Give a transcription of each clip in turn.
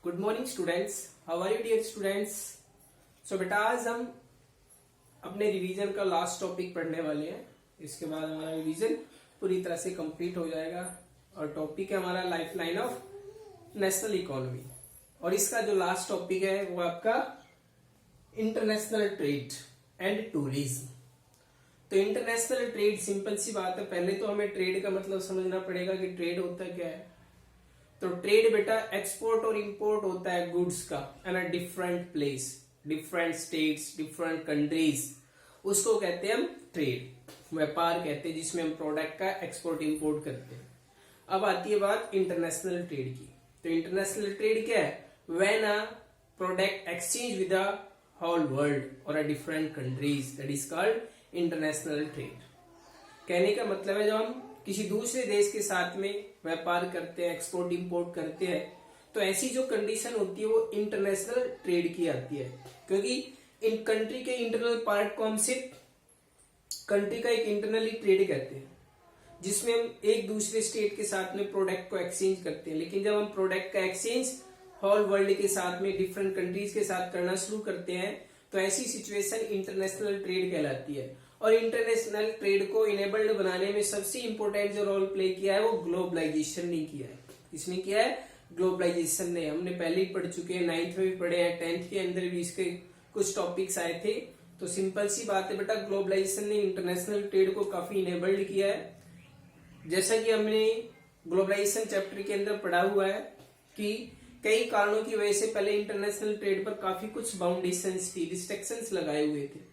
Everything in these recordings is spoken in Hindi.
Good morning students, how are you dear students. So बेटा आज हम अपने रिवीजन का लास्ट टॉपिक पढ़ने वाले हैं। इसके बाद हमारा रिवीजन पूरी तरह से कंप्लीट हो जाएगा और टॉपिक है हमारा life line of national economy. और इसका जो लास्ट टॉपिक है वो आपका इंटरनेशनल ट्रेड एंड टूरिज्म। तो इंटरनेशनल ट्रेड, सिंपल सी बात है, पहले तो हमें ट्रेड का मतलब समझना पड़ेगा कि ट्रेड होता क्या है। तो ट्रेड बेटा एक्सपोर्ट और इंपोर्ट होता है गुड्स का an a different place, different states, different countries, उसको कहते हैं हम ट्रेड, व्यापार कहते हैं, जिसमें हम प्रोडक्ट का एक्सपोर्ट इंपोर्ट करते हैं। अब आती है बात इंटरनेशनल ट्रेड की। तो इंटरनेशनल ट्रेड क्या है? When a product exchange with the whole world और a different countries, that is called international trade. कहने का मतलब है जब हम किसी दूसरे देश के साथ में व्यापार करते हैं, एक्सपोर्ट इंपोर्ट करते हैं, तो ऐसी जो कंडीशन होती है वो इंटरनेशनल ट्रेड की आती है। क्योंकि इन कंट्री के इंटरनल पार्ट को हम सिर्फ कंट्री का एक इंटरनली ट्रेड कहते हैं, जिसमें हम एक दूसरे स्टेट के साथ में प्रोडक्ट को एक्सचेंज करते हैं। लेकिन जब हम प्रोडक्ट का एक्सचेंज होल वर्ल्ड के साथ में, डिफरेंट कंट्रीज के साथ करना शुरू करते हैं, तो ऐसी सिचुएशन इंटरनेशनल ट्रेड कहलाती है। और इंटरनेशनल ट्रेड को इनेबल्ड बनाने में सबसे इंपॉर्टेंट जो रोल प्ले किया है वो ग्लोबलाइजेशन ने किया है। किसने किया है? ग्लोबलाइजेशन ने। हमने पहले ही पढ़ चुके हैं, 9th में भी पढ़े हैं, 10th के अंदर भी इसके कुछ टॉपिक्स आए थे। तो सिंपल सी बात है बेटा, ग्लोबलाइजेशन ने इंटरनेशनल ट्रेड को काफी इनेबल्ड किया है। जैसा कि हमने ग्लोबलाइजेशन चैप्टर के अंदर पढ़ा हुआ है कि कई कारणों की वजह से पहले इंटरनेशनल ट्रेड पर काफी कुछ बाउंडेशंस थी, रिस्ट्रिक्शंस लगाए हुए थे।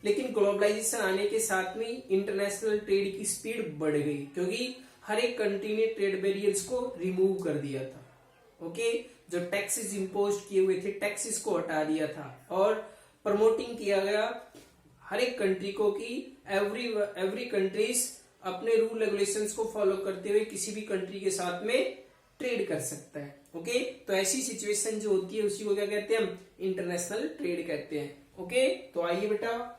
लेकिन ग्लोबलाइजेशन आने के साथ में इंटरनेशनल ट्रेड की स्पीड बढ़ गई, क्योंकि हर एक कंट्री ने ट्रेड बैरियर्स को रिमूव कर दिया था। ओके, जो टैक्सेस इंपोज किए हुए थे, टैक्सेस को हटा दिया था और प्रमोटिंग किया गया हर एक कंट्री को कि एवरी कंट्रीज अपने रूल रेगुलेशंस को फॉलो करते हुए किसी भी कंट्री के साथ में ट्रेड कर सकता है। ओके, तो ऐसी सिचुएशन जो होती है उसी को क्या कहते हैं? हम इंटरनेशनल ट्रेड कहते हैं। ओके, तो आइए बेटा,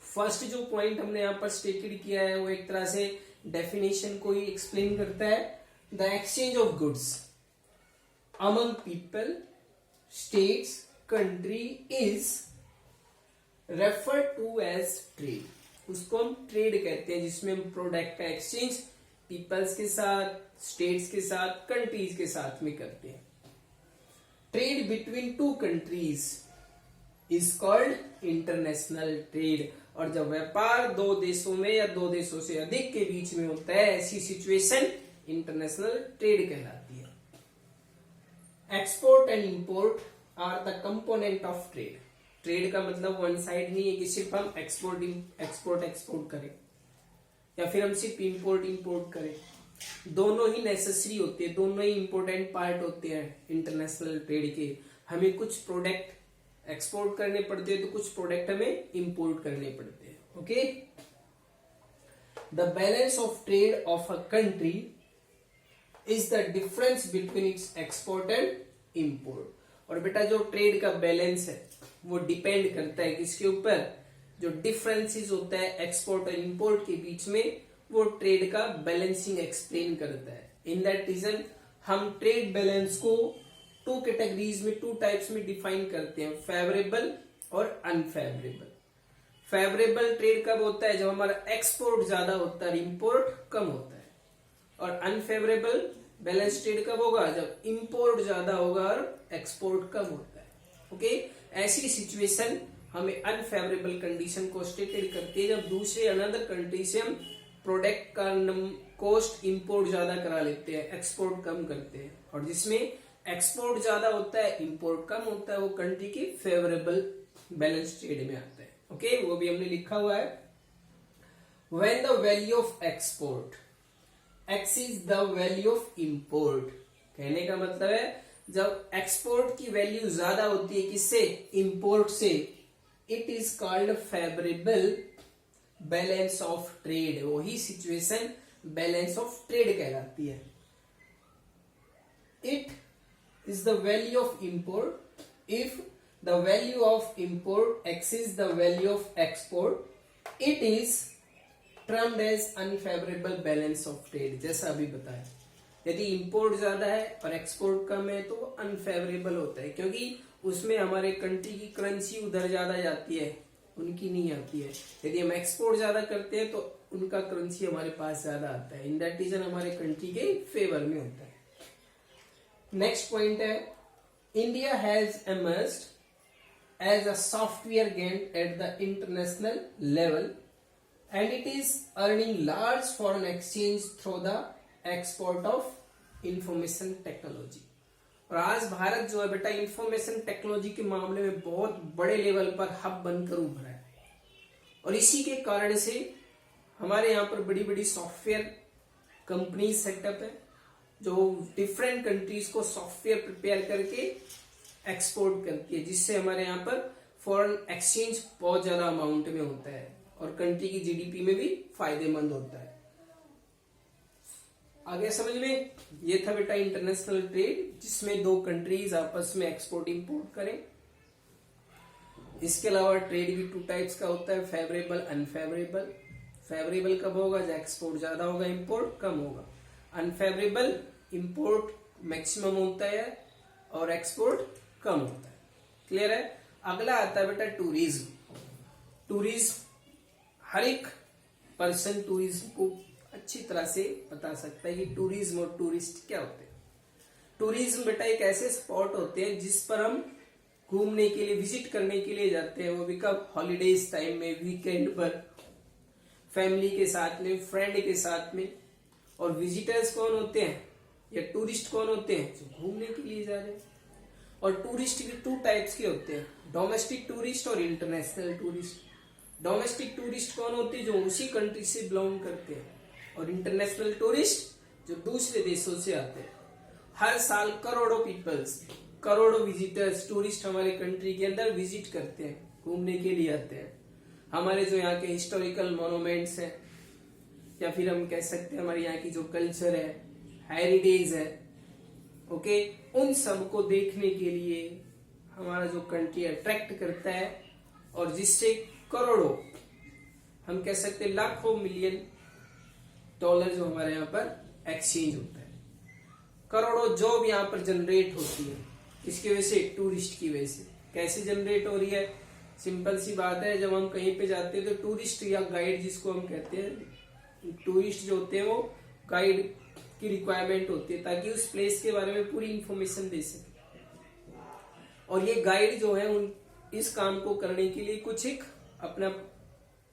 फर्स्ट जो पॉइंट हमने यहाँ पर स्टेटेड किया है वो एक तरह से डेफिनेशन को ही एक्सप्लेन करता है। The exchange of goods among people, states, country is refer to as trade. उसको हम ट्रेड कहते हैं, जिसमें हम प्रोडक्ट का एक्सचेंज पीपल्स के साथ, स्टेट्स के साथ, कंट्रीज के साथ में करते हैं। Trade between two countries is called international trade. और जब व्यापार दो देशों में या दो देशों से अधिक के बीच में होता है, ऐसी सिचुएशन इंटरनेशनल ट्रेड कहलाती है। Export and import are the component of trade. Trade का मतलब वन साइड नहीं है कि सिर्फ हम एक्सपोर्ट करें या फिर हम सिर्फ इंपोर्ट करें। दोनों ही नेसेसरी होते हैं, दोनों ही इंपॉर्टेंट पार्ट होते हैं इंटरनेशनल ट्रेड के। हमें कुछ प्रोडक्ट एक्सपोर्ट करने पड़ते हैं तो कुछ प्रोडक्ट हमें इंपोर्ट करने पड़ते हैं। Okay, the balance of trade of a country is the difference between its export and import. और बेटा जो ट्रेड का बैलेंस है वो डिपेंड करता है किसके ऊपर? जो डिफरेंसेस होता है एक्सपोर्ट और इंपोर्ट के बीच में, वो ट्रेड का बैलेंसिंग एक्सप्लेन करता है। इन दैट रीजन हम ट्रेड बैलेंस को टू कैटेगरीज में, टू टाइप्स में डिफाइन करते हैं, फेवरेबल और अनफेवरेबल। फेवरेबल ट्रेड कब होता है? जब हमारा एक्सपोर्ट ज्यादा होता है, इंपोर्ट कम होता है। और अनफेवरेबल बैलेंस ट्रेड कब होगा? जब इंपोर्ट ज्यादा होगा और एक्सपोर्ट कम होता है। ओके, ऐसी सिचुएशन हमें अनफेवरेबल कंडीशन को स्टेटेड करती है, जब दूसरे अनदर कंट्री से हम प्रोडक्ट का कॉस्ट इंपोर्ट ज्यादा करा लेते हैं, एक्सपोर्ट कम करते हैं। और जिसमें एक्सपोर्ट ज्यादा होता है, इंपोर्ट कम होता है, वो कंट्री की फेवरेबल बैलेंस ट्रेड में आता है। ओके, वो भी हमने लिखा हुआ है। When the value of export exceeds the value of import. कहने का मतलब है जब एक्सपोर्ट की वैल्यू ज्यादा होती है किससे? इंपोर्ट से, it is called favourable balance of trade. वही सिचुएशन बैलेंस ऑफ ट्रेड कहलाती है। It is the value of import. If the value of import exceeds the value of export, it is termed as unfavorable balance of trade। जैसा अभी बताया, यदि इंपोर्ट ज्यादा है और एक्सपोर्ट कम है तो अनफेवरेबल होता है, क्योंकि उसमें हमारे कंट्री की करेंसी उधर ज्यादा जाती है, उनकी नहीं आती है। यदि हम एक्सपोर्ट ज्यादा करते हैं तो उनका करेंसी हमारे पास ज्यादा आता है, इन दैट रीजन हमारे कंट्री के फेवर में होता है। नेक्स्ट पॉइंट है, India has emerged as a software giant at the international level and it is earning large foreign exchange through the export of information technology। और आज भारत जो है बेटा इंफॉर्मेशन टेक्नोलॉजी के मामले में बहुत बड़े लेवल पर हब बनकर उभरा है, और इसी के कारण से हमारे यहाँ पर बड़ी बड़ी सॉफ्टवेयर कंपनी सेटअप है जो डिफरेंट कंट्रीज को सॉफ्टवेयर प्रिपेयर करके एक्सपोर्ट करती है, जिससे हमारे यहाँ पर फॉरेन एक्सचेंज बहुत ज्यादा अमाउंट में होता है और कंट्री की जीडीपी में भी फायदेमंद होता है। आगे समझ में, ये था बेटा इंटरनेशनल ट्रेड जिसमें दो कंट्रीज आपस में एक्सपोर्ट इंपोर्ट करें। इसके अलावा ट्रेड भी टू टाइप्स का होता है, फेवरेबल अनफेवरेबल। फेवरेबल कब होगा, जब एक्सपोर्ट ज्यादा होगा इंपोर्ट कम होगा। अनफेवरेबल, इंपोर्ट मैक्सिमम होता है और एक्सपोर्ट कम होता है। क्लियर है। अगला आता है बेटा टूरिज्म। टूरिज्म हर एक पर्सन टूरिज्म को अच्छी तरह से बता सकता है कि टूरिज्म और टूरिस्ट क्या होते हैं। टूरिज्म बेटा एक ऐसे स्पॉट होते हैं जिस पर हम घूमने के लिए, विजिट करने के लिए जाते हैं, वो भी कब, हॉलीडेज टाइम में, वीकेंड पर, फैमिली के साथ में, फ्रेंड के साथ में। और विजिटर्स कौन होते हैं या टूरिस्ट कौन होते हैं, जो घूमने के लिए जा रहे हैं। और टूरिस्ट भी टू टाइप्स के होते हैं, डोमेस्टिक टूरिस्ट और इंटरनेशनल टूरिस्ट। डोमेस्टिक टूरिस्ट कौन होते हैं, जो उसी कंट्री से बिलोंग करते हैं, और इंटरनेशनल टूरिस्ट जो दूसरे देशों से आते हैं। हर साल करोड़ों पीपल्स, करोड़ों विजिटर्स, टूरिस्ट हमारे कंट्री के अंदर विजिट करते हैं, घूमने के लिए आते हैं। हमारे जो यहाँ के हिस्टोरिकल मोन्यूमेंट्स हैं, या फिर हम कह सकते हैं हमारे यहाँ की जो कल्चर है, हेरिटेज है, ओके, उन सब को देखने के लिए हमारा जो कंट्री अट्रैक्ट करता है, और जिससे करोड़ों, हम कह सकते हैं लाखों मिलियन डॉलर जो हमारे यहाँ पर एक्सचेंज होता है। करोड़ों जॉब यहाँ पर जनरेट होती है, इसकी वजह से, टूरिस्ट की वजह से। कैसे जनरेट हो रही है, सिंपल सी बात है, जब हम कहीं पे जाते हैं तो टूरिस्ट या गाइड जिसको हम कहते हैं, टूरिस्ट जो होते हैं वो गाइड की रिक्वायरमेंट होती है ताकि उस प्लेस के बारे में पूरी इंफॉर्मेशन दे सके। और ये गाइड जो है उन इस काम को करने के लिए कुछ एक अपना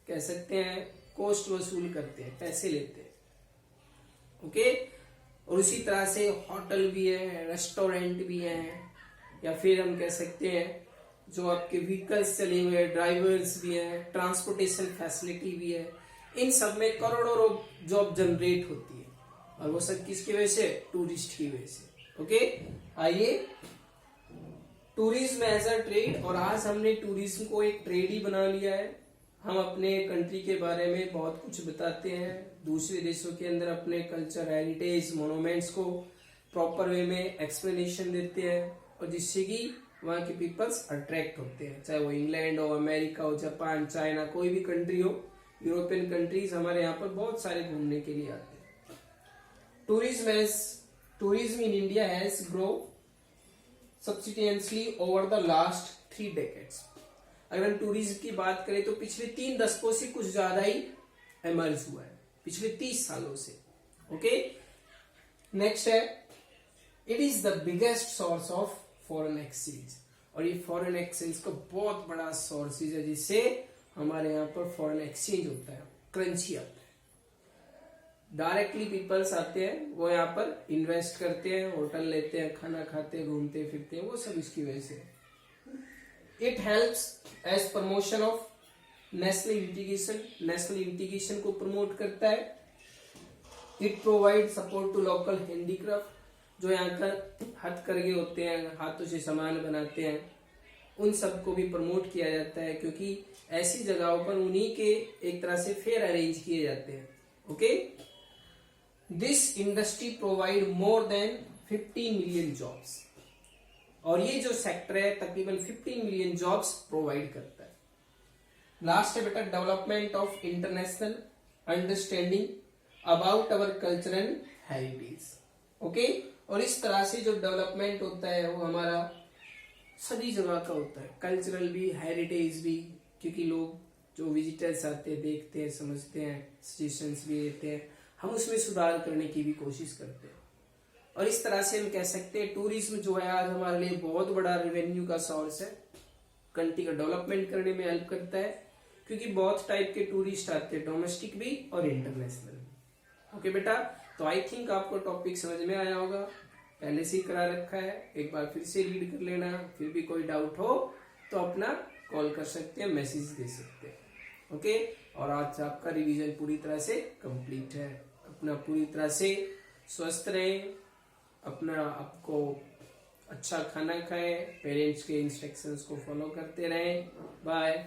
कह सकते हैं कॉस्ट वसूल करते हैं, पैसे लेते हैं, ओके। और उसी तरह से होटल भी है, रेस्टोरेंट भी है, या फिर हम कह सकते हैं जो आपके व्हीकल्स चले हुए हैं, ड्राइवर्स भी हैं, ट्रांसपोर्टेशन फैसिलिटी भी है। इन सब में करोड़ों जॉब जनरेट होती है, और वो सब किसकी वजह से, टूरिस्ट की वजह से, ओके। आइए, टूरिज्म एज अ ट्रेड, और आज हमने टूरिज्म को एक ट्रेड ही बना लिया है। हम अपने कंट्री के बारे में बहुत कुछ बताते हैं, दूसरे देशों के अंदर अपने कल्चर, हेरिटेज, मोन्यूमेंट्स को प्रॉपर वे में एक्सप्लेनेशन देते हैं, और जिससे कि वहाँ के पीपल्स अट्रैक्ट होते हैं, चाहे वो इंग्लैंड हो, अमेरिका हो, जापान, चाइना, कोई भी कंट्री हो, यूरोपियन कंट्रीज हमारे यहाँ पर बहुत सारे घूमने के लिए आते हैं। Tourism in India has grow substantially over the last 3 decades। अगर हम टूरिज्म की बात करें तो पिछले 3 दशकों से कुछ ज्यादा ही एमर्ज हुआ है, पिछले 30 सालों से, ओके। नेक्स्ट है, it is the biggest source of foreign exchange, और ये फॉरेन एक्सचेंज का बहुत बड़ा सोर्सेज है जिससे हमारे यहाँ पर फॉरेन एक्सचेंज होता है, करेंसी आता है। डायरेक्टली पीपल्स आते हैं, वो यहाँ पर इन्वेस्ट करते हैं, होटल लेते हैं, खाना खाते हैं, घूमते फिरते हैं, वो सब इसकी वजह से। It helps as promotion of national integration, national integration को प्रमोट करता है। It provide support to local handicraft, जो यहाँ का हथकरघे होते हैं, हाथों से सामान बनाते हैं, उन सबको भी प्रमोट किया जाता है, क्योंकि ऐसी जगहों पर उन्हीं के एक तरह से फेयर अरेंज किए जाते हैं, okay. This industry provide more than 50 million jobs, और ये जो सेक्टर है तकरीबन 50 मिलियन जॉब्स प्रोवाइड करता है। लास्ट है बेटा development of international understanding about our culture and heritage. Okay. और इस तरह से जो डेवलपमेंट होता है वो हमारा सभी जगह का होता है, कल्चरल भी, हेरिटेज भी, क्योंकि लोग जो विजिटर्स आते हैं, देखते हैं, समझते हैं, सजेशंस भी देते हैं, हम उसमें सुधार करने की भी कोशिश करते हैं। और इस तरह से हम कह सकते हैं टूरिज्म जो है आज हमारे लिए बहुत बड़ा रेवेन्यू का सोर्स है, कंट्री का डेवलपमेंट करने में हेल्प करता है, क्योंकि बहुत टाइप के टूरिस्ट आते हैं, डोमेस्टिक भी और इंटरनेशनल भी। ओके बेटा, तो आई थिंक आपको टॉपिक समझ में आया होगा, पहले से ही करा रखा है, एक बार फिर से रीड कर लेना, फिर भी कोई डाउट हो तो अपना कॉल कर सकते हैं, मैसेज दे सकते हैं। ओके, और आज आपका रिवीजन पूरी तरह से कंप्लीट है। अपना पूरी तरह से स्वस्थ रहें, अपना आपको अच्छा खाना खाएं, पेरेंट्स के इंस्ट्रक्शंस को फॉलो करते रहें। बाय।